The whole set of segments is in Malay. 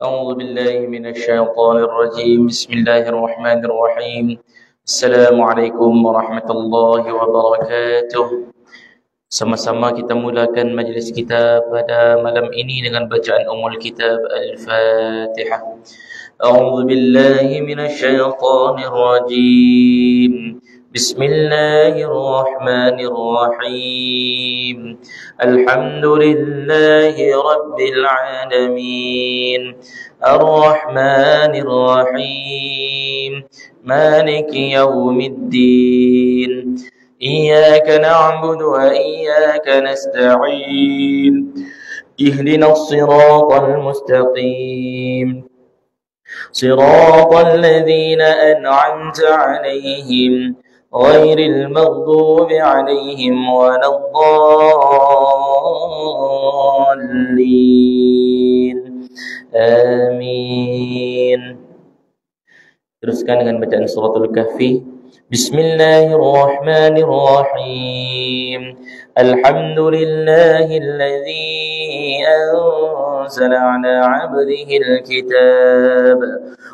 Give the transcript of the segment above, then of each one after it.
أعوذ بالله من الشيطان الرجيم. بسم الله الرحمن الرحيم. السلام عليكم ورحمة الله wabarakatuh. Sama-sama kita mulakan majlis kita pada malam ini dengan bacaan Ummul Kitab Al-Fatihah. A'udzu billahi minasy syaithanir rajim. Bismillahirrahmanirrahim. Alhamdulillahi rabbil alamin. Ar-Rahmanir Rahim. Maliki yaumiddin. إياك نعبد وإياك نستعين اهدنا الصراط المستقيم صراط الذين أنعمت عليهم غير المغضوب عليهم ولا الضالين آمين. Teruskan dengan bacaan suratul Kahfi. Bismillahirrahmanirrahim. Alhamdulillahilladzi anzala ala 'abdihi al-kitab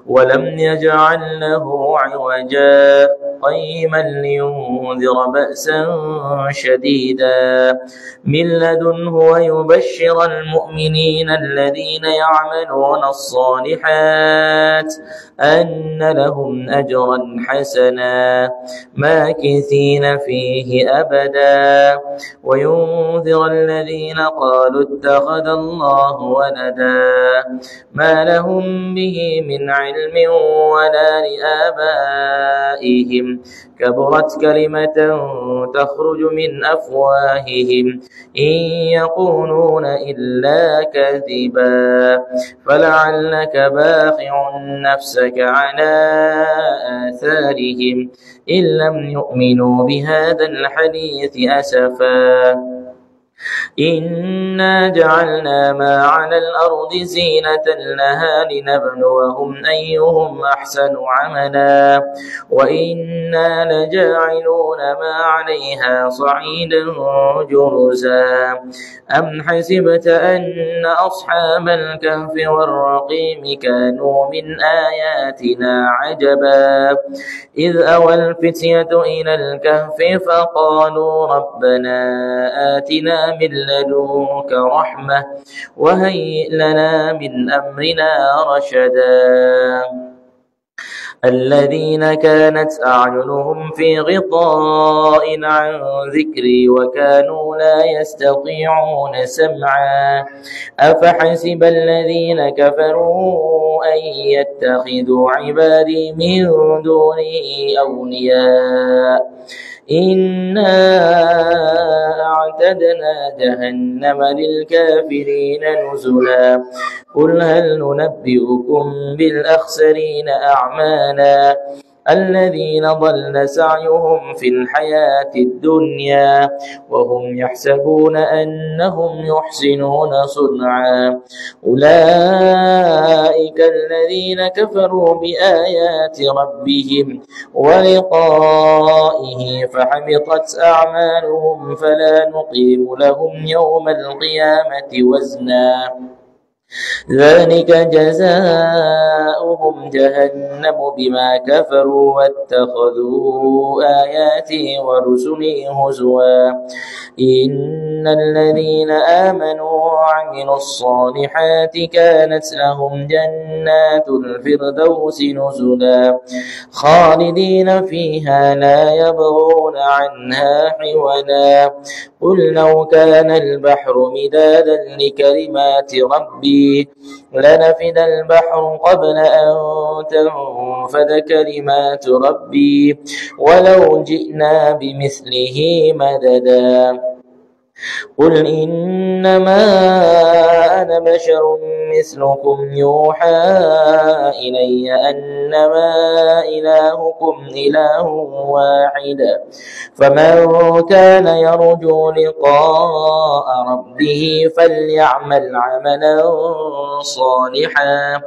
wa lam yaj'al lahu 'iwaja qayyiman liyunzira ba'san shadida min ladunhu wa yubashshira al-mu'minina alladhina ya'maluna as-salihat anna lahum ajran hasana ماكثين فيه أبدا وينذر الذين قالوا اتخذ الله ولدا ما لهم به من علم ولا لآبائهم كبرت كلمة تخرج من أفواههم إن يقولون إلا كذبا فلعلك باخع نفسك على آثارهم إن لم يؤمنوا بهذا الحديث أسفا إنا جعلنا ما على الأرض زينة لها لنبلوهم أيهم أحسن عملا وإنا لجاعلون ما عليها صعيدا جرزا أم حسبت أن أصحاب الكهف والرقيم كانوا من آياتنا عجبا إذ أوى الفتية إلى الكهف فقالوا ربنا آتنا من لدنك رحمة وهيئ لنا من أمرنا رشدا الذين كانت أعينهم في غطاء عن ذكري وكانوا لا يستطيعون سمعا أفحسب الذين كفروا أن يتخذوا عبادي من دوني أولياء إنا أعتدنا جهنم للكافرين نزلا قل هل ننبئكم بالأخسرين أعمالا الذين ضل سعيهم في الحياة الدنيا وهم يحسبون أنهم يحسنون صنعا أولئك الذين كفروا بآيات ربهم ولقائه فحبطت أعمالهم فلا نقيم لهم يوم القيامة وزنا ذلك جزاؤهم جهنم بما كفروا واتخذوا آياتي ورسلي هزوا إن الذين آمنوا وعملوا الصالحات كانت لهم جنات الفردوس نزلا خالدين فيها لا يبغون عنها حولا قل لو كان البحر مدادا لكلمات ربي لنفد البحر قبل أن تنفد كلمات ربي ولو جئنا بمثله مددا قل إنما أنا بشر مثلكم يوحى إلي أنما إلهكم إله واحد فمن كان يرجو لقاء ربه فليعمل عملا صالحا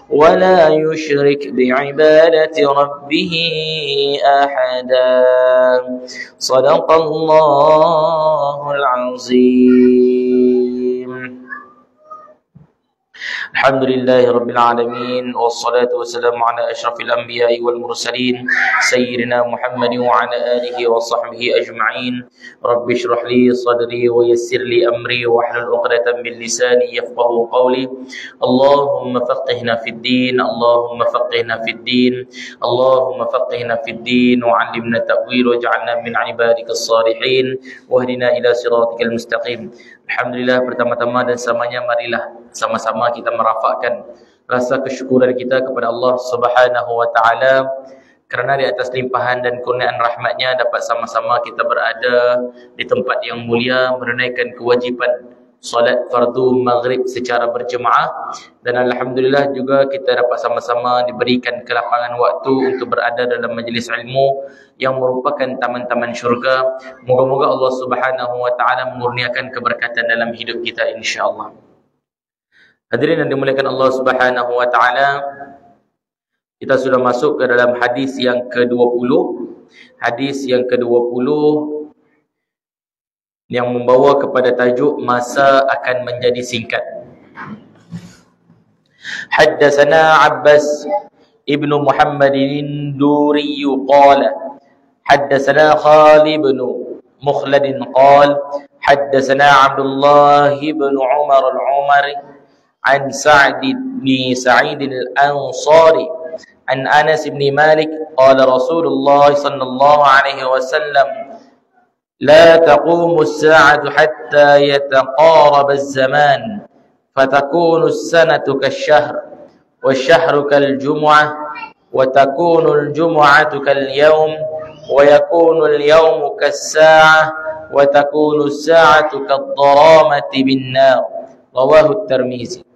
ولا يشرك بعبادة ربه أحدا صدق الله العظيم. الحمد لله رب العالمين والصلاة والسلام على أشرف الأنبياء والمرسلين سيدنا محمد وعلى آله وصحبه أجمعين رب اشرح لي صدري ويسر لي أمري واحلل عقدة من لساني يفقهوا قولي اللهم فقهنا في الدين اللهم فقهنا في الدين اللهم فقهنا في الدين وعلمنا التأويل واجعلنا من عبادك الصالحين واهدنا إلى صراطك المستقيم. Alhamdulillah, pertama-tama dan selamanya marilah sama-sama kita merafakkan rasa kesyukuran kita kepada Allah Subhanahu wa taala kerana di atas limpahan dan kurniaan rahmatnya dapat sama-sama kita berada di tempat yang mulia menunaikan kewajipan solat fardu maghrib secara berjemaah, dan alhamdulillah juga kita dapat sama-sama diberikan kelapangan waktu untuk berada dalam majlis ilmu yang merupakan taman-taman syurga. Moga-moga Allah Subhanahu wa taala mengurniakan keberkatan dalam hidup kita insya-Allah. Hadirin yang dimuliakan Allah Subhanahu wa taala, kita sudah masuk ke dalam hadis yang ke-20. Hadis yang ke-20 yang membawa kepada tajuk masa akan menjadi singkat. Haddatsana Abbas ibnu Muhammadin Duri qala haddatsana Khalid ibn Mukhlad qala haddatsana Abdullah ibn Umar al-Umari an Sa'd bin Sa'id al-Ansari an Anas ibn Malik qala Rasulullah sallallahu alaihi wasallam لا تقوم الساعة حتى يتقارب الزمان فتكون السنة كالشهر والشهر كالجمعة وتكون الجمعة كاليوم ويكون اليوم كالساعة وتكون الساعة كالضرامة بالنار رواه الترمذي.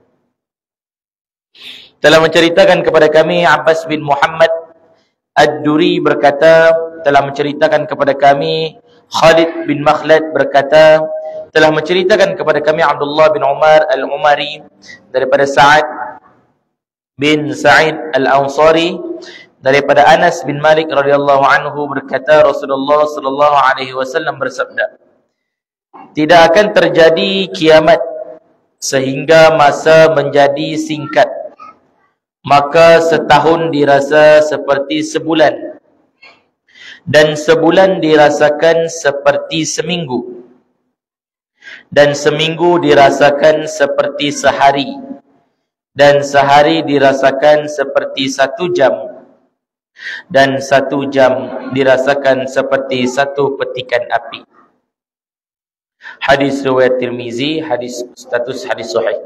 Telah menceritakan kepada kami Abbas bin Muhammad Ad-Duri berkata, telah menceritakan kepada kami Khalid bin Makhlad berkata, telah menceritakan kepada kami Abdullah bin Umar al-Umari daripada Sa'ad bin Sa'id al-Ansari daripada Anas bin Malik radhiyallahu anhu berkata Rasulullah sallallahu alaihi wasallam bersabda, tidak akan terjadi kiamat sehingga masa menjadi singkat, maka setahun dirasa seperti sebulan dan sebulan dirasakan seperti seminggu, dan seminggu dirasakan seperti sehari, dan sehari dirasakan seperti 1 jam, dan 1 jam dirasakan seperti 1 petikan api. Hadis riwayat Tirmizi, hadis status hadis sahih.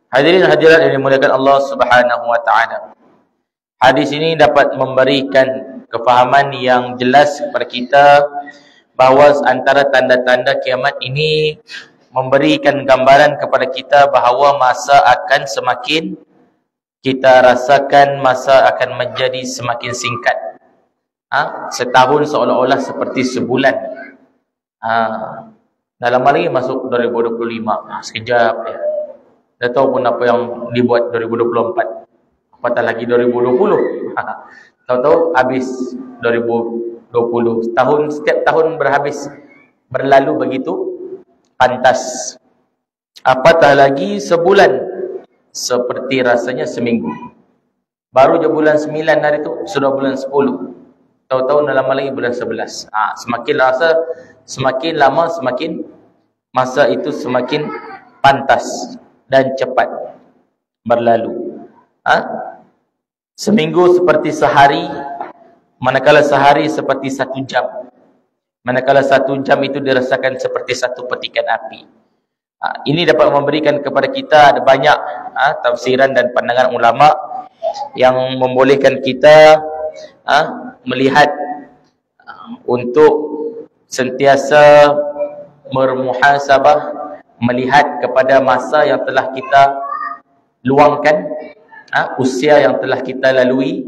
Hadirin hadirat yang dimuliakan Allah Subhanahu wa taala, hadis ini dapat memberikan kefahaman yang jelas kepada kita bahawa antara tanda-tanda kiamat ini memberikan gambaran kepada kita bahawa masa akan semakin, kita rasakan masa akan menjadi semakin singkat. Setahun seolah-olah seperti sebulan. Dalam hari masuk 2025, sekejap ya. Dah tahu pun apa yang dibuat 2024. Apatah lagi 2020. Tahu-tahu habis 2020. Setiap tahun berlalu begitu pantas. Apatah lagi sebulan seperti rasanya seminggu. Baru je bulan 9 hari tu sudah bulan 10. Tahu-tahu dah lama lagi bulan 11. Semakin rasa, semakin lama semakin masa itu semakin pantas dan cepat berlalu. Seminggu seperti sehari, manakala sehari seperti 1 jam. Manakala 1 jam itu dirasakan seperti 1 petikan api. Ini dapat memberikan kepada kita ada banyak tafsiran dan pandangan ulama yang membolehkan kita melihat untuk sentiasa bermuhasabah, melihat kepada masa yang telah kita luangkan, usia yang telah kita lalui,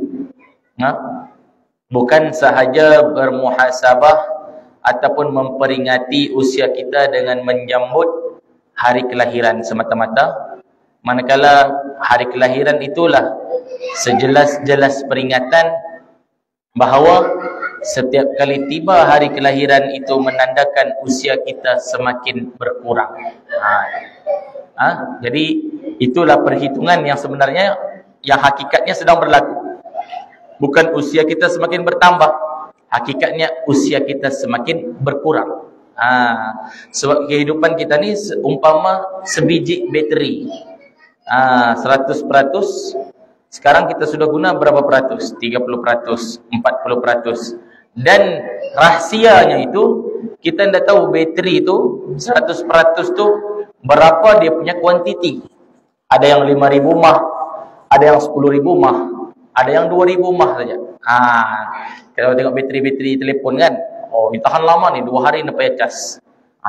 bukan sahaja bermuhasabah ataupun memperingati usia kita dengan menyambut hari kelahiran semata-mata, manakala hari kelahiran itulah sejelas-jelas peringatan bahawa setiap kali tiba hari kelahiran itu menandakan usia kita semakin berkurang. Jadi itulah perhitungan yang sebenarnya yang hakikatnya sedang berlaku. Bukan usia kita semakin bertambah, hakikatnya usia kita semakin berkurang. Sebab kehidupan kita ni umpama sebiji bateri, 100%. Sekarang kita sudah guna berapa peratus? 30%, 40%. Dan rahsianya itu, kita tidak tahu bateri itu 100% tu berapa dia punya kuantiti. Ada yang 5.000 mah, ada yang 10.000 mah, ada yang 2.000 mah saja. Kalau tengok bateri-bateri telefon kan, oh, ini tahan lama ni, 2 hari nak payah cas.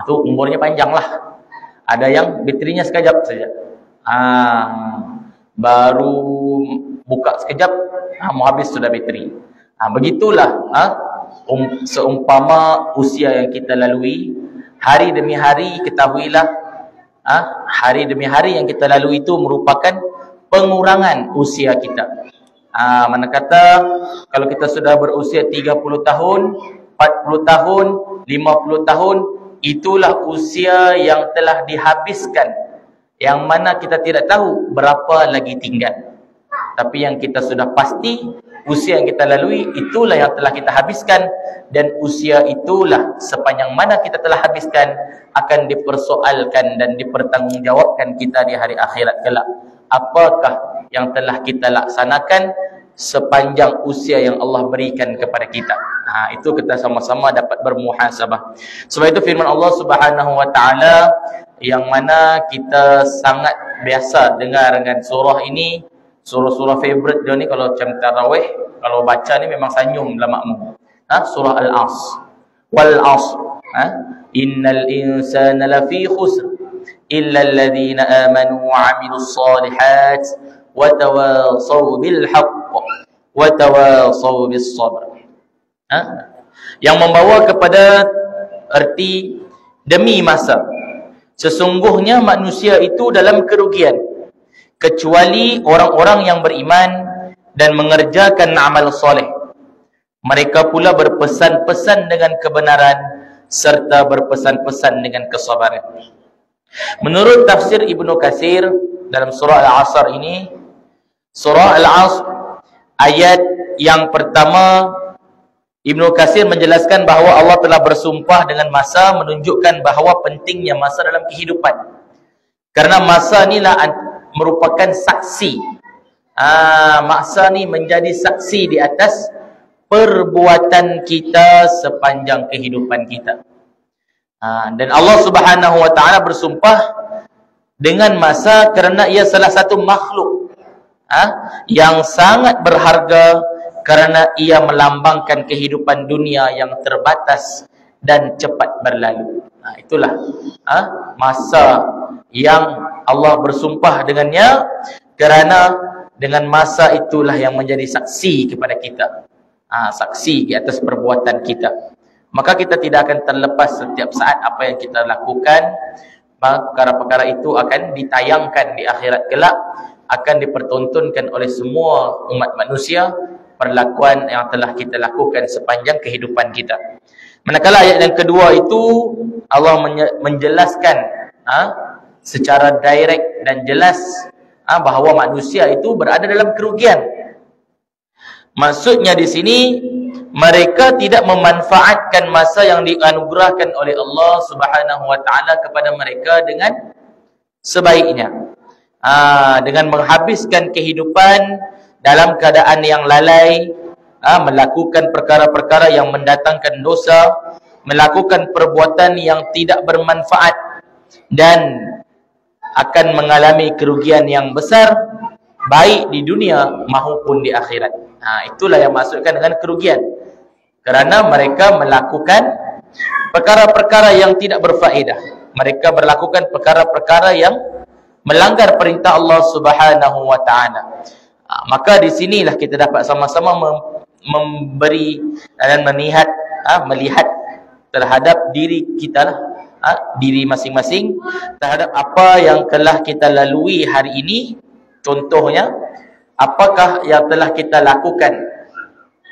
Tu umurnya panjang lah. Ada yang baterinya sekejap saja. Baru buka sekejap, mau habis sudah bateri. Begitulah seumpama usia yang kita lalui, hari demi hari, ketahuilah hari demi hari yang kita lalui itu merupakan pengurangan usia kita. Mana kata kalau kita sudah berusia 30 tahun, 40 tahun, 50 tahun, itulah usia yang telah dihabiskan, yang mana kita tidak tahu berapa lagi tinggal. Tapi yang kita sudah pasti, usia yang kita lalui itulah yang telah kita habiskan, dan usia itulah sepanjang mana kita telah habiskan akan dipersoalkan dan dipertanggungjawabkan kita di hari akhirat kelak. Apakah yang telah kita laksanakan sepanjang usia yang Allah berikan kepada kita? Itu kita sama-sama dapat bermuhasabah. Sebab itu firman Allah Subhanahu wa taala yang mana kita sangat biasa dengar dengan surah ini, surah-surah favorite dia ni kalau macam tarawih, kalau baca ni memang senyum dalam makmum. Surah Al-Asr. Wal 'asr. Innal insana lafi khusr illa alladhina amanu wa 'amilus shalihat wa tawasaw bil haqq wa tawasaw bis sabr. Yang membawa kepada erti demi masa. Sesungguhnya manusia itu dalam kerugian kecuali orang-orang yang beriman dan mengerjakan amal soleh. Mereka pula berpesan-pesan dengan kebenaran serta berpesan-pesan dengan kesabaran. Menurut tafsir Ibnu Katsir dalam surah Al-Asr ini, surah Al-Asr ayat yang pertama, Ibnu Katsir menjelaskan bahawa Allah telah bersumpah dengan masa, menunjukkan bahawa pentingnya masa dalam kehidupan. Karena masa inilah merupakan saksi. Masa ni menjadi saksi di atas perbuatan kita sepanjang kehidupan kita. Dan Allah Subhanahu wa taala bersumpah dengan masa kerana ia salah satu makhluk yang sangat berharga, kerana ia melambangkan kehidupan dunia yang terbatas dan cepat berlalu. Itulah masa yang Allah bersumpah dengannya, kerana dengan masa itulah yang menjadi saksi kepada kita, saksi di atas perbuatan kita. Maka kita tidak akan terlepas setiap saat apa yang kita lakukan. Perkara-perkara itu akan ditayangkan di akhirat kelak, akan dipertontonkan oleh semua umat manusia perlakuan yang telah kita lakukan sepanjang kehidupan kita. Manakala ayat yang kedua itu Allah menjelaskan secara direct dan jelas bahawa manusia itu berada dalam kerugian. Maksudnya di sini mereka tidak memanfaatkan masa yang dianugerahkan oleh Allah Subhanahu wa taala kepada mereka dengan sebaiknya. Dengan menghabiskan kehidupan dalam keadaan yang lalai, melakukan perkara-perkara yang mendatangkan dosa, melakukan perbuatan yang tidak bermanfaat, dan akan mengalami kerugian yang besar, baik di dunia maupun di akhirat. Itulah yang maksudkan dengan kerugian. Kerana mereka melakukan perkara-perkara yang tidak berfaedah. Mereka melakukan perkara-perkara yang melanggar perintah Allah Subhanahu wa taala. Maka di sinilah kita dapat sama-sama memberi dan melihat terhadap diri kita lah, diri masing-masing, terhadap apa yang telah kita lalui hari ini. Contohnya, apakah yang telah kita lakukan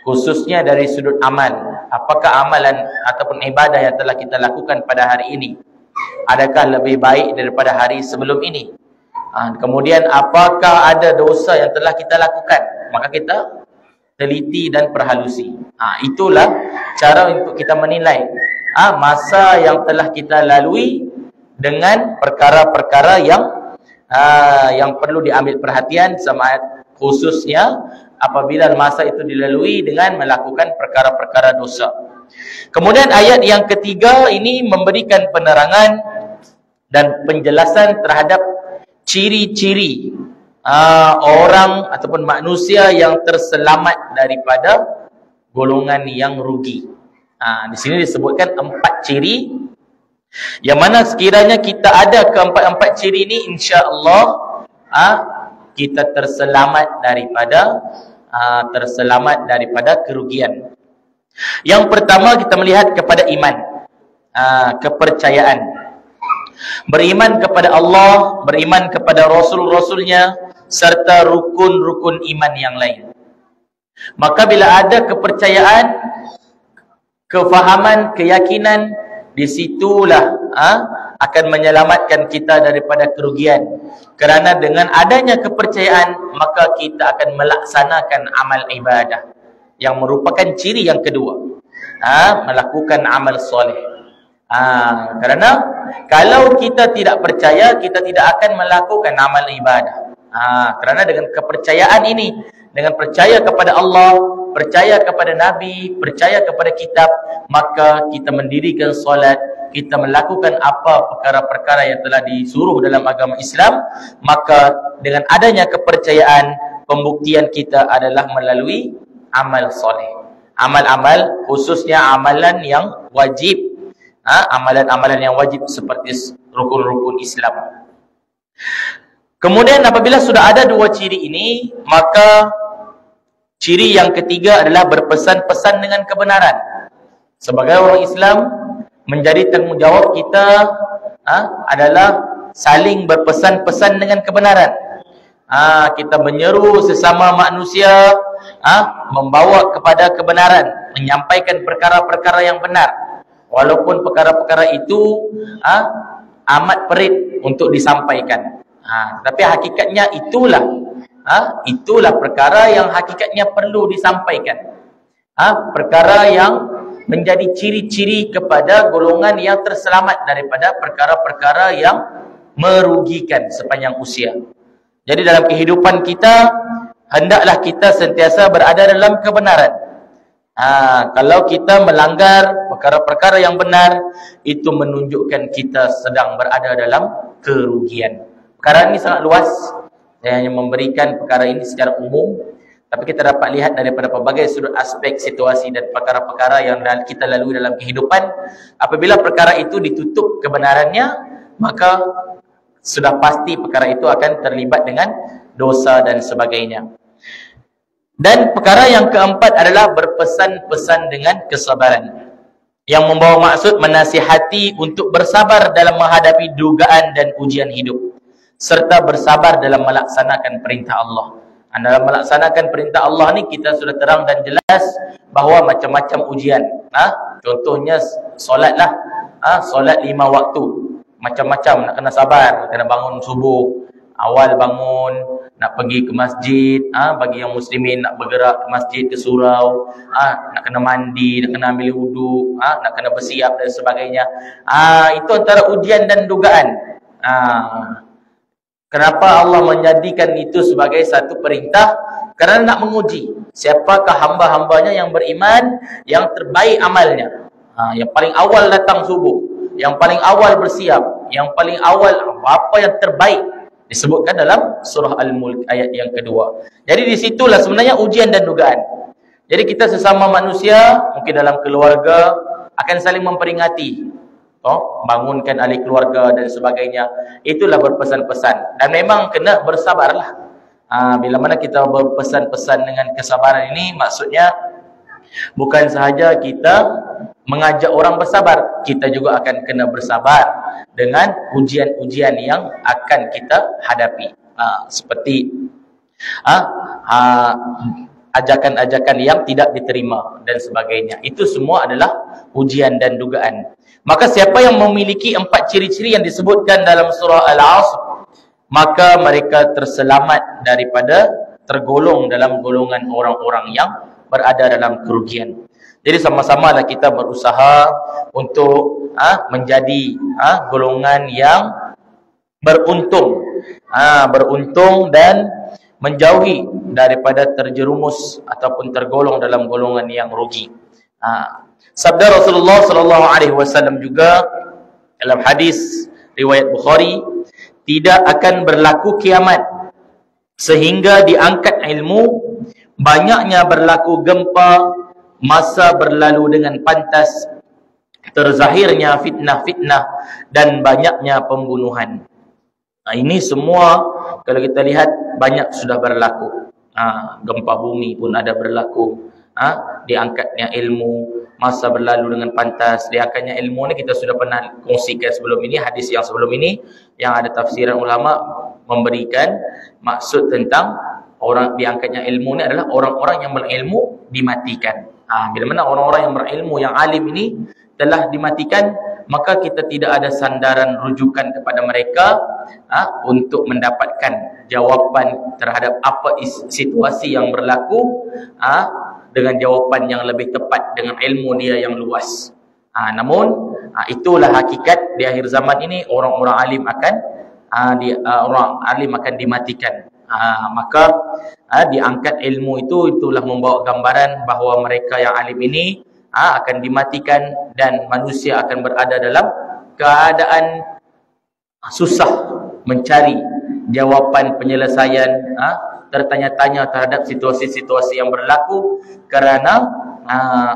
khususnya dari sudut amal? Apakah amalan ataupun ibadah yang telah kita lakukan pada hari ini adakah lebih baik daripada hari sebelum ini? Kemudian apakah ada dosa yang telah kita lakukan? Maka kita teliti dan perhalusi. Itulah cara untuk kita menilai masa yang telah kita lalui dengan perkara-perkara yang perlu diambil perhatian, sama khususnya apabila masa itu dilalui dengan melakukan perkara-perkara dosa. Kemudian ayat yang ketiga ini memberikan penerangan dan penjelasan terhadap ciri-ciri orang ataupun manusia yang terselamat daripada golongan yang rugi. Di sini disebutkan 4 ciri, yang mana sekiranya kita ada keempat-empat ciri ini, insya-Allah kita terselamat daripada kerugian. Yang pertama kita melihat kepada iman, kepercayaan. Beriman kepada Allah, beriman kepada Rasul-Rasulnya, serta rukun-rukun iman yang lain. Maka bila ada kepercayaan, kefahaman, keyakinan, disitulah akan menyelamatkan kita daripada kerugian. Kerana dengan adanya kepercayaan, maka kita akan melaksanakan amal ibadah, yang merupakan ciri yang kedua, melakukan amal soleh. Kerana kalau kita tidak percaya, kita tidak akan melakukan amal ibadah. Kerana dengan kepercayaan ini, dengan percaya kepada Allah, percaya kepada Nabi, percaya kepada kitab, maka kita mendirikan solat, kita melakukan apa perkara-perkara yang telah disuruh dalam agama Islam. Maka dengan adanya kepercayaan, pembuktian kita adalah melalui amal soleh. Amal-amal, khususnya amalan yang wajib, amalan-amalan yang wajib seperti rukun-rukun Islam. Kemudian apabila sudah ada 2 ciri ini, maka ciri yang ketiga adalah berpesan-pesan dengan kebenaran. Sebagai orang Islam, menjadi tanggungjawab kita adalah saling berpesan-pesan dengan kebenaran. Kita menyeru sesama manusia membawa kepada kebenaran, menyampaikan perkara-perkara yang benar. Walaupun perkara-perkara itu amat perit untuk disampaikan, tapi hakikatnya itulah perkara yang hakikatnya perlu disampaikan. Perkara yang menjadi ciri-ciri kepada golongan yang terselamat daripada perkara-perkara yang merugikan sepanjang usia. Jadi dalam kehidupan kita, hendaklah kita sentiasa berada dalam kebenaran. Kalau kita melanggar perkara-perkara yang benar, itu menunjukkan kita sedang berada dalam kerugian. Perkara ini sangat luas. Saya hanya memberikan perkara ini secara umum, tapi kita dapat lihat daripada pelbagai sudut aspek situasi dan perkara-perkara yang kita lalui dalam kehidupan. Apabila perkara itu ditutup kebenarannya, maka sudah pasti perkara itu akan terlibat dengan dosa dan sebagainya. Dan perkara yang keempat adalah berpesan-pesan dengan kesabaran, yang membawa maksud menasihati untuk bersabar dalam menghadapi dugaan dan ujian hidup, serta bersabar dalam melaksanakan perintah Allah. Dalam melaksanakan perintah Allah ni kita sudah terang dan jelas bahawa macam-macam ujian. Contohnya solatlah, solat 5 waktu. Macam-macam, nak kena sabar, kena bangun subuh, awal bangun, nak pergi ke masjid, bagi yang muslimin nak bergerak ke masjid, ke surau, nak kena mandi, nak kena ambil wudu, nak kena bersiap dan sebagainya. Itu antara ujian dan dugaan. Kenapa Allah menjadikan itu sebagai satu perintah? Kerana nak menguji siapakah hamba-hambanya yang beriman, yang terbaik amalnya, yang paling awal datang subuh, yang paling awal bersiap, yang paling awal, apa yang terbaik disebutkan dalam surah Al-Mulk ayat yang kedua. Jadi di situlah sebenarnya ujian dan dugaan. Jadi kita sesama manusia, mungkin dalam keluarga, akan saling memperingati, bangunkan ahli keluarga dan sebagainya. Itulah berpesan-pesan. Dan memang kena bersabarlah. Bila mana kita berpesan-pesan dengan kesabaran ini, maksudnya bukan sahaja kita mengajak orang bersabar, kita juga akan kena bersabar dengan ujian-ujian yang akan kita hadapi. Seperti ajakan-ajakan yang tidak diterima dan sebagainya. Itu semua adalah ujian dan dugaan. Maka siapa yang memiliki 4 ciri-ciri yang disebutkan dalam surah Al-Asr, maka mereka terselamat daripada tergolong dalam golongan orang-orang yang berada dalam kerugian. Jadi sama-samalah kita berusaha untuk menjadi golongan yang beruntung, beruntung dan menjauhi daripada terjerumus ataupun tergolong dalam golongan yang rugi. Sabda Rasulullah sallallahu alaihi wasallam juga dalam hadis riwayat Bukhari, tidak akan berlaku kiamat sehingga diangkat ilmu, banyaknya berlaku gempa, masa berlalu dengan pantas, terzahirnya fitnah-fitnah dan banyaknya pembunuhan. Ini semua kalau kita lihat banyak sudah berlaku. Gempa bumi pun ada berlaku. Diangkatnya ilmu, masa berlalu dengan pantas. Diangkatnya ilmu ni kita sudah pernah kongsikan sebelum ini, hadis yang sebelum ini, yang ada tafsiran ulama memberikan maksud tentang orang diangkatnya ilmu ni adalah orang-orang yang berilmu dimatikan. Bila mana orang-orang yang berilmu, yang alim ini telah dimatikan, maka kita tidak ada sandaran rujukan kepada mereka untuk mendapatkan jawapan terhadap apa situasi yang berlaku dengan jawapan yang lebih tepat dengan ilmu dia yang luas. Namun itulah hakikat di akhir zaman ini, orang-orang alim akan dimatikan. Maka diangkat ilmu itulah membawa gambaran bahawa mereka yang alim ini akan dimatikan dan manusia akan berada dalam keadaan susah mencari jawapan penyelesaian, tertanya-tanya terhadap situasi-situasi yang berlaku kerana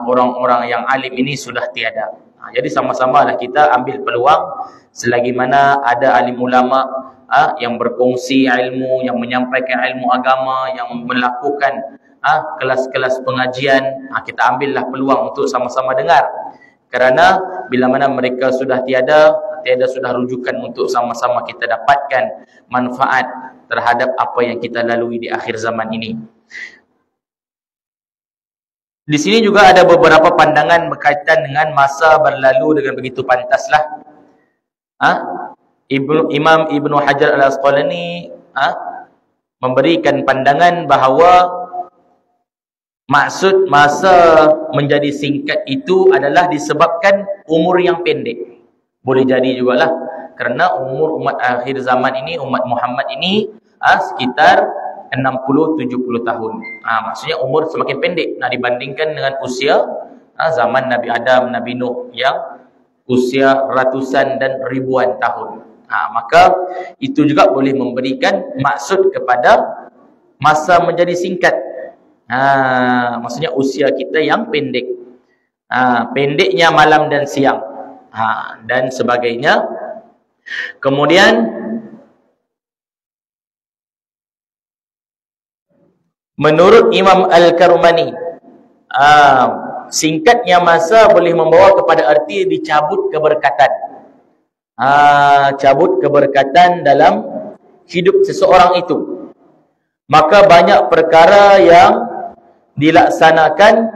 orang-orang yang alim ini sudah tiada. Jadi sama-samalah kita ambil peluang selagi mana ada alim ulama yang berkongsi ilmu, yang menyampaikan ilmu agama, yang melakukan kelas-kelas pengajian, kita ambillah peluang untuk sama-sama dengar. Kerana bila mana mereka sudah tiada sudah rujukan untuk sama-sama kita dapatkan manfaat terhadap apa yang kita lalui di akhir zaman ini. Di sini juga ada beberapa pandangan berkaitan dengan masa berlalu dengan begitu pantaslah. Imam Ibnu Hajar Al-Asqalani memberikan pandangan bahawa maksud masa menjadi singkat itu adalah disebabkan umur yang pendek. Boleh jadi jugalah kerana umur umat akhir zaman ini, umat Muhammad ini sekitar 60-70 tahun. Maksudnya umur semakin pendek dibandingkan dengan usia zaman Nabi Adam, Nabi Nuh yang usia ratusan dan ribuan tahun. Maka itu juga boleh memberikan maksud kepada masa menjadi singkat. Maksudnya usia kita yang pendek. Pendeknya malam dan siang. Dan sebagainya. Kemudian menurut Imam Al-Karmani, singkatnya masa boleh membawa kepada arti dicabut keberkatan. Cabut keberkatan dalam hidup seseorang itu. Maka banyak perkara yang dilaksanakan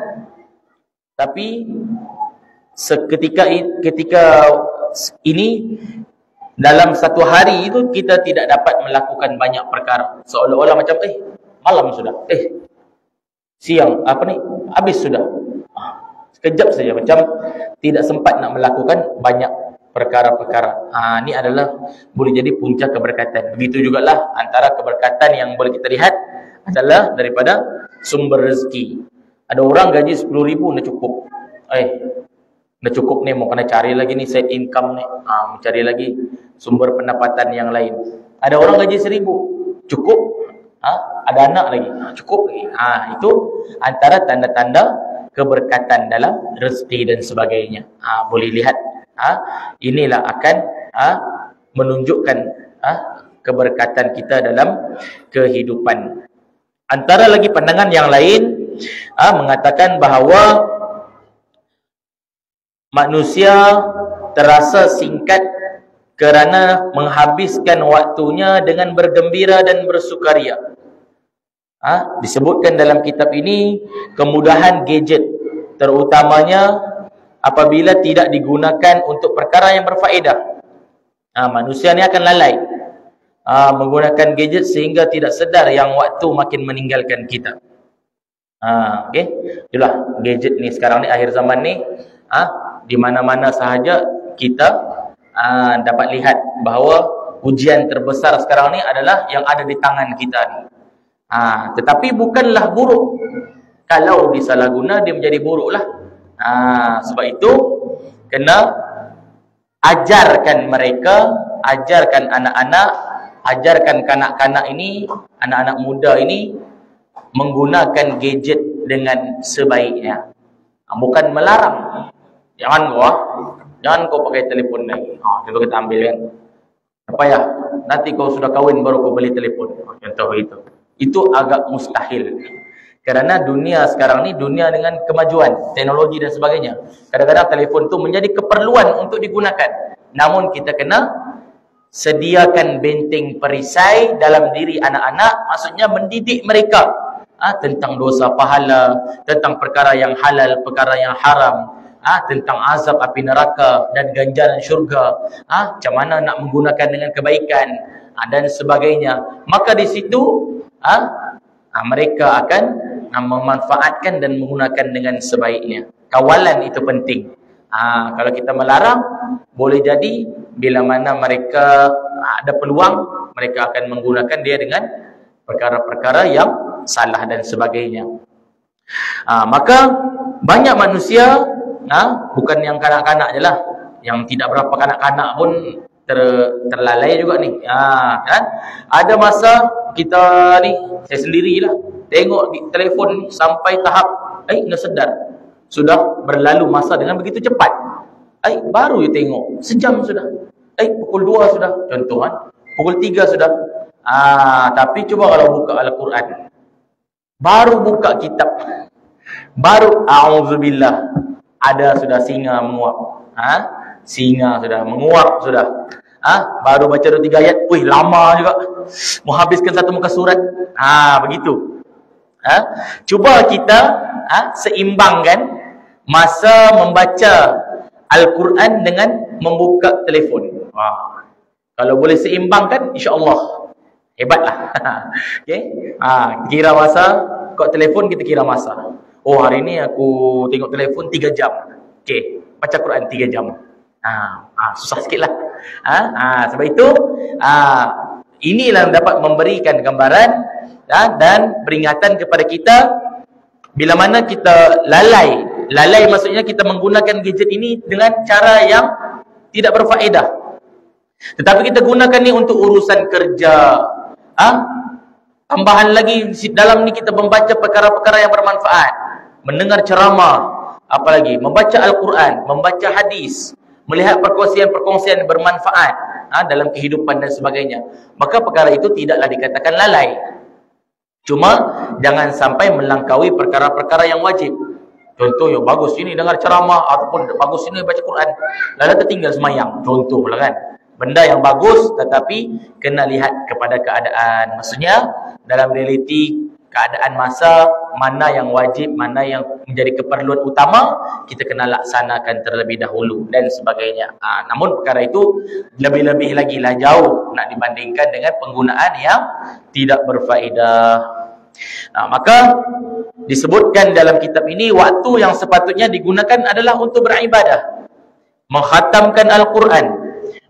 tapi ketika ini dalam satu hari itu kita tidak dapat melakukan banyak perkara. Seolah-olah macam malam sudah, siang habis sudah. Sekejap saja macam tidak sempat nak melakukan banyak perkara-perkara. Ini adalah boleh jadi punca keberkatan. Begitu jugalah antara keberkatan yang boleh kita lihat adalah daripada sumber rezeki. Ada orang gaji 10,000 dah cukup. Dah cukup ni, mau kena cari lagi ni side income ni. Mencari lagi sumber pendapatan yang lain. Ada orang gaji 1,000, cukup. Ada anak lagi, cukup lagi. Itu antara tanda-tanda keberkatan dalam rezeki dan sebagainya. Boleh lihat. Inilah akan menunjukkan keberkatan kita dalam kehidupan. Antara lagi pandangan yang lain mengatakan bahawa manusia terasa singkat kerana menghabiskan waktunya dengan bergembira dan bersukaria. Disebutkan dalam kitab ini kemudahan gadget, terutamanya apabila tidak digunakan untuk perkara yang berfaedah. Manusia ni akan lalai menggunakan gadget sehingga tidak sedar yang waktu makin meninggalkan kita. Okey, itulah gadget ni sekarang ni, akhir zaman ni, di mana-mana sahaja kita dapat lihat bahawa ujian terbesar sekarang ni adalah yang ada di tangan kita ni. Tetapi bukanlah buruk. Kalau disalahguna, dia menjadi buruk lah. Sebab itu kena ajarkan mereka, ajarkan anak-anak, ajarkan kanak-kanak ini, anak-anak muda ini menggunakan gadget dengan sebaiknya. Bukan melarang. Jangan kau pakai telefon lagi. Contoh kita ambil kan. Apa ya? Nanti kau sudah kahwin baru kau beli telefon. Contoh itu. Itu agak mustahil. Kerana dunia sekarang ni dunia dengan kemajuan teknologi dan sebagainya. Kadang-kadang telefon tu menjadi keperluan untuk digunakan. Namun kita kena sediakan benteng perisai dalam diri anak-anak, maksudnya mendidik mereka tentang dosa pahala, tentang perkara yang halal, perkara yang haram, tentang azab api neraka dan ganjaran syurga, macam mana nak menggunakan dengan kebaikan dan sebagainya. Maka di situ mereka akan memanfaatkan dan menggunakan dengan sebaiknya. Kawalan itu penting. Kalau kita melarang, boleh jadi bila mana mereka ada peluang, mereka akan menggunakan dia dengan perkara-perkara yang salah dan sebagainya. Maka banyak manusia, bukan yang kanak-kanak je lah, yang tidak berapa kanak-kanak pun terlalai juga ni. Kan? Ada masa kita ni, saya sendirilah, tengok di telefon ni sampai tahap nak sedar sudah berlalu masa dengan begitu cepat. Baru you tengok sejam sudah, pukul 2 sudah, contoh kan, pukul 3 sudah. Tapi cuba kalau buka Al-Quran, baru buka kitab, baru a'udzubillah, ada sudah singa menguap. Singa sudah menguap sudah. Baru baca 2-3 ayat, wih lama juga, menghabiskan satu muka surat. Begitu. Cuba kita seimbangkan masa membaca Al-Quran dengan membuka telefon. Kalau boleh seimbangkan, insya-Allah hebatlah. Okay? Kira masa kat telefon, kita kira masa. Hari ni aku tengok telefon 3 jam. Okay, baca Quran 3 jam. Susah sikit lah. Sebab itu inilah dapat memberikan gambaran dan peringatan kepada kita bila mana kita lalai maksudnya kita menggunakan gadget ini dengan cara yang tidak berfaedah. Tetapi kita gunakan ni untuk urusan kerja. Tambahan lagi dalam ni kita membaca perkara-perkara yang bermanfaat, mendengar ceramah, apalagi membaca Al-Quran, membaca hadis, melihat perkongsian-perkongsian bermanfaat dalam kehidupan dan sebagainya. Maka perkara itu tidaklah dikatakan lalai. Cuma jangan sampai melangkaui perkara-perkara yang wajib. Contoh yang bagus ini dengar ceramah, ataupun bagus ini baca Quran, lalu tertinggal semayang, contohlah kan. Benda yang bagus tetapi kena lihat kepada keadaan. Maksudnya dalam realiti keadaan masa, mana yang wajib, mana yang menjadi keperluan utama, kita kena laksanakan terlebih dahulu dan sebagainya. Namun perkara itu lebih-lebih lagi lah jauh nak dibandingkan dengan penggunaan yang tidak berfaedah. Maka disebutkan dalam kitab ini, waktu yang sepatutnya digunakan adalah untuk beribadah, mengkhatamkan Al-Quran,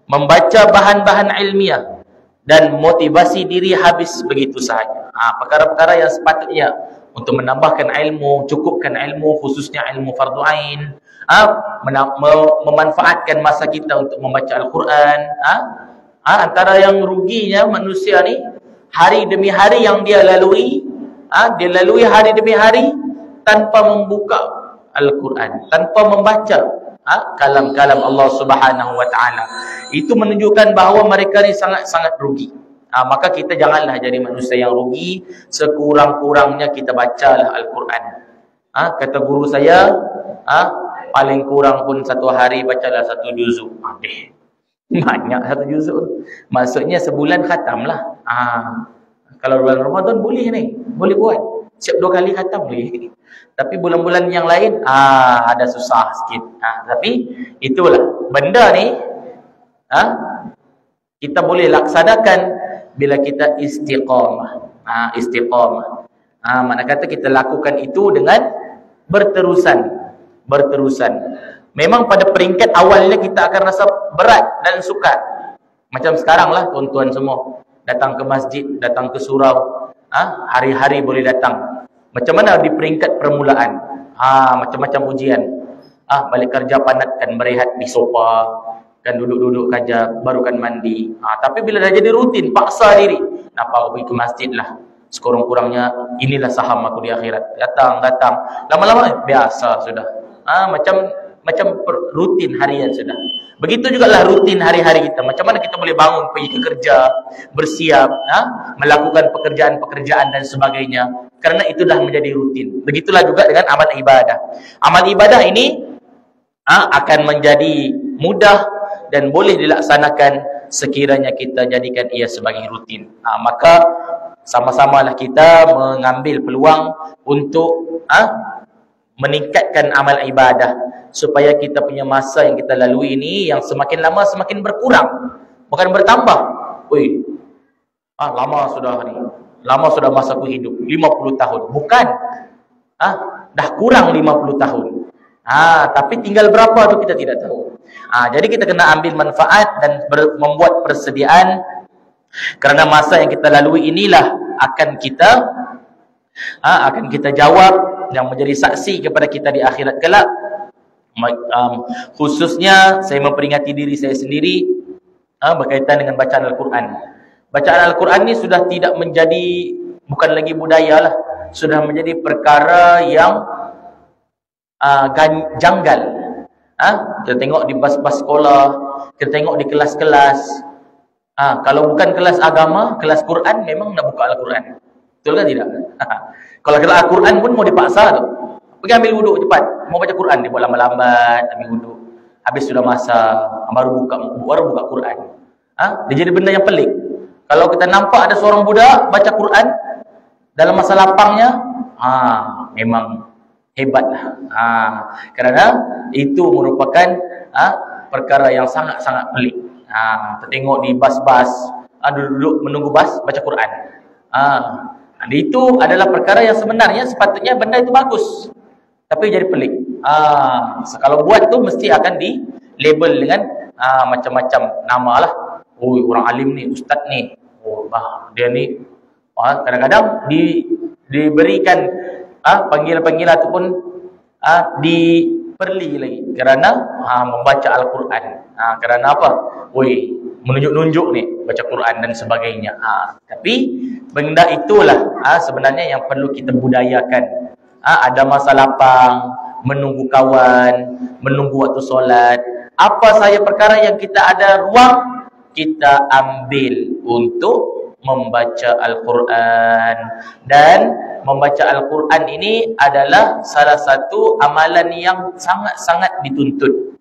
membaca bahan-bahan ilmiah, dan motivasi diri habis begitu sahaja. Perkara-perkara yang sepatutnya untuk menambahkan ilmu, cukupkan ilmu, khususnya ilmu fardu ain, memanfaatkan masa kita untuk membaca Al-Quran, Antara yang ruginya manusia ni, hari demi hari yang dia lalui, dia lalui hari demi hari tanpa membuka Al-Quran, tanpa membaca kalam-kalam Allah Subhanahu wa taala. Itu menunjukkan bahawa mereka ni sangat-sangat rugi. Maka kita janganlah jadi manusia yang rugi. Sekurang-kurangnya kita bacalah Al-Quran. Kata guru saya, paling kurang pun satu hari bacalah 1 juzuk. Banyak 1 juzuk. Maksudnya sebulan khatam lah. Kalau bulan Ramadan boleh ni, boleh buat. Siap 2 kali khatam boleh. Tapi bulan-bulan yang lain ada susah sikit. Tapi itulah benda ni kita boleh laksanakan bila kita istiqamah. Istiqamah. Makna kata kita lakukan itu dengan berterusan. Memang pada peringkat awalnya kita akan rasa berat dan sukar. Macam sekarang lah tuan-tuan semua datang ke masjid, datang ke surau, hari-hari boleh datang. Macam mana di peringkat permulaan? Macam-macam ujian. Balik kerja penat kan berehat di sofa, kan duduk-duduk kerja, baru kan mandi. Tapi bila dah jadi rutin, paksa diri, kenapa aku pergi ke masjid lah. Sekurang-kurangnya inilah saham aku di akhirat. Datang. Lama-lama biasa sudah. Macam rutin harian sudah. Begitu juga lah rutin hari-hari kita. Macam mana kita boleh bangun, pergi ke kerja, bersiap, melakukan pekerjaan-pekerjaan dan sebagainya. Kerana itu dah menjadi rutin. Begitulah juga dengan amal ibadah. Amal ibadah ini akan menjadi mudah dan boleh dilaksanakan sekiranya kita jadikan ia sebagai rutin. Maka sama-samalah kita mengambil peluang untuk meningkatkan amal ibadah supaya kita punya masa yang kita lalui ini yang semakin lama semakin berkurang, bukan bertambah. Lama sudah ni, lama sudah masaku hidup 50 tahun. Bukan, dah kurang 50 tahun. Tapi tinggal berapa tu kita tidak tahu. Jadi kita kena ambil manfaat dan membuat persediaan, kerana masa yang kita lalui inilah akan kita jawab, yang menjadi saksi kepada kita di akhirat kelak. Khususnya saya memperingati diri saya sendiri berkaitan dengan bacaan Al-Quran. Bacaan Al-Quran ni sudah tidak menjadi, bukan lagi budaya lah, sudah menjadi perkara yang janggal. Kita tengok di bas-bas sekolah, kita tengok di kelas-kelas. Kalau bukan kelas agama, kelas Quran memang nak buka Al-Quran. Betul kan tidak? Kalau kelas Al-Quran pun mau dipaksa tu. Pergi ambil wuduk cepat. Mau baca Quran, dia buat lambat-lambat, ambil wuduk. Habis sudah masa, baru buka Quran. Dia jadi benda yang pelik. Kalau kita nampak ada seorang budak baca Quran dalam masa lapangnya, memang hebatlah. Kerana itu merupakan perkara yang sangat-sangat pelik. Kita tengok di bas-bas, duduk menunggu bas baca Quran. Itu adalah perkara yang sebenarnya sepatutnya benda itu bagus, tapi jadi pelik. Kalau buat tu mesti akan di label dengan macam-macam nama lah. Orang alim ni, ustaz ni, dia ni kadang-kadang diberikan panggilan-panggilan ataupun diperli lagi kerana membaca Al-Quran. Kerana apa? Menunjuk-nunjuk ni baca Quran dan sebagainya. Tapi benda itulah sebenarnya yang perlu kita budayakan. Ada masa lapang, menunggu kawan, menunggu waktu solat. Apa saja perkara yang kita ada ruang, kita ambil untuk membaca Al-Quran. Dan membaca Al-Quran ini adalah salah satu amalan yang sangat-sangat dituntut.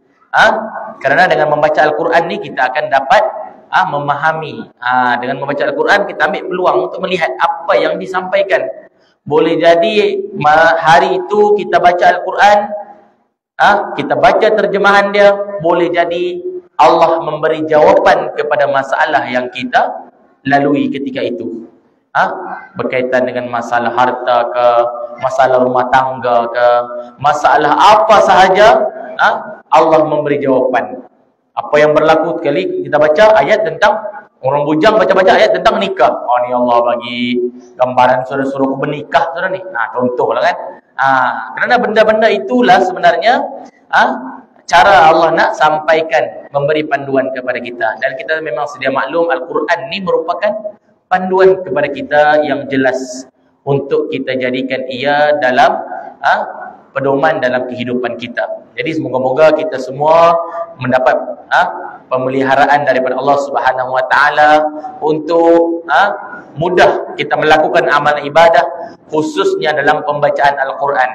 Kerana dengan membaca Al-Quran ni kita akan dapat memahami. Dengan membaca Al-Quran kita ambil peluang untuk melihat apa yang disampaikan. Boleh jadi hari itu kita baca Al-Quran, kita baca terjemahan dia, boleh jadi Allah memberi jawapan kepada masalah yang kita lalui ketika itu. Berkaitan dengan masalah harta ke, masalah rumah tangga ke, masalah apa sahaja, Allah memberi jawapan. Apa yang berlaku sekali kita baca ayat tentang orang bujang, baca-baca ayat tentang nikah. Ni Allah bagi gambaran suruh bernikah sudah ni. Contohlah kan. Kerana benda-benda itulah sebenarnya cara Allah nak sampaikan, memberi panduan kepada kita. Dan kita memang sedia maklum Al-Quran ni merupakan panduan kepada kita yang jelas untuk kita jadikan ia dalam pedoman dalam kehidupan kita. Jadi semoga-moga kita semua mendapat pemeliharaan daripada Allah Subhanahu Wa Taala untuk mudah kita melakukan amal ibadah, khususnya dalam pembacaan Al-Quran.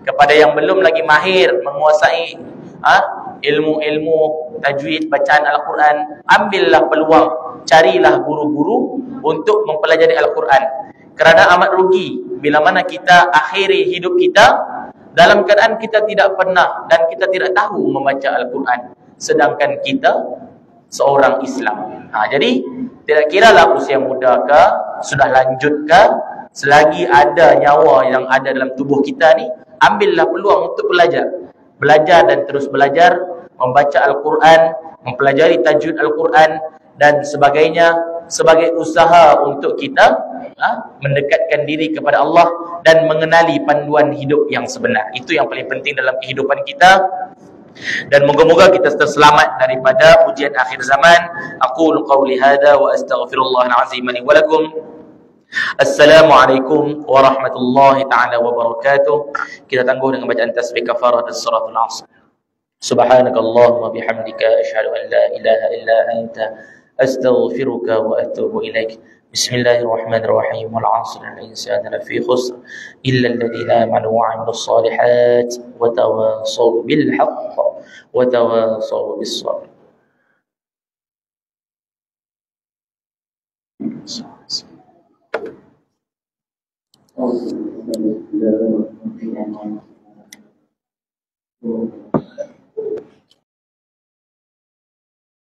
Kepada yang belum lagi mahir menguasai ilmu-ilmu tajwid, bacaan Al-Quran, ambillah peluang, carilah guru-guru untuk mempelajari Al-Quran. Kerana amat rugi bila mana kita akhiri hidup kita dalam keadaan kita tidak pernah dan kita tidak tahu membaca Al-Quran, sedangkan kita seorang Islam. Jadi tidak kiralah usia muda ke, sudah lanjut ke, selagi ada nyawa yang ada dalam tubuh kita ni, ambillah peluang untuk belajar dan terus belajar, membaca Al-Quran, mempelajari tajwid Al-Quran dan sebagainya, sebagai usaha untuk kita mendekatkan diri kepada Allah dan mengenali panduan hidup yang sebenar. Itu yang paling penting dalam kehidupan kita. Dan moga-moga kita terselamat daripada ujian akhir zaman. Aqulu qawli hadha wa astaghfirullahal azim li wa lakum. Assalamualaikum warahmatullahi taala wabarakatuh. Kita tangguh dengan bacaan tasbih kafarah dan suratul Asr. Subhanakallahumma bihamdika asyhadu an la ilaha illa anta astaghfiruka wa atubu ilaik. Bismillahirrahmanirrahim. Wal 'asri innal insana lafi khusr illa alladhina amanu wa 'amilus solihat wa tawassaw bil haqq wa tawassaw bis sabr. Oh,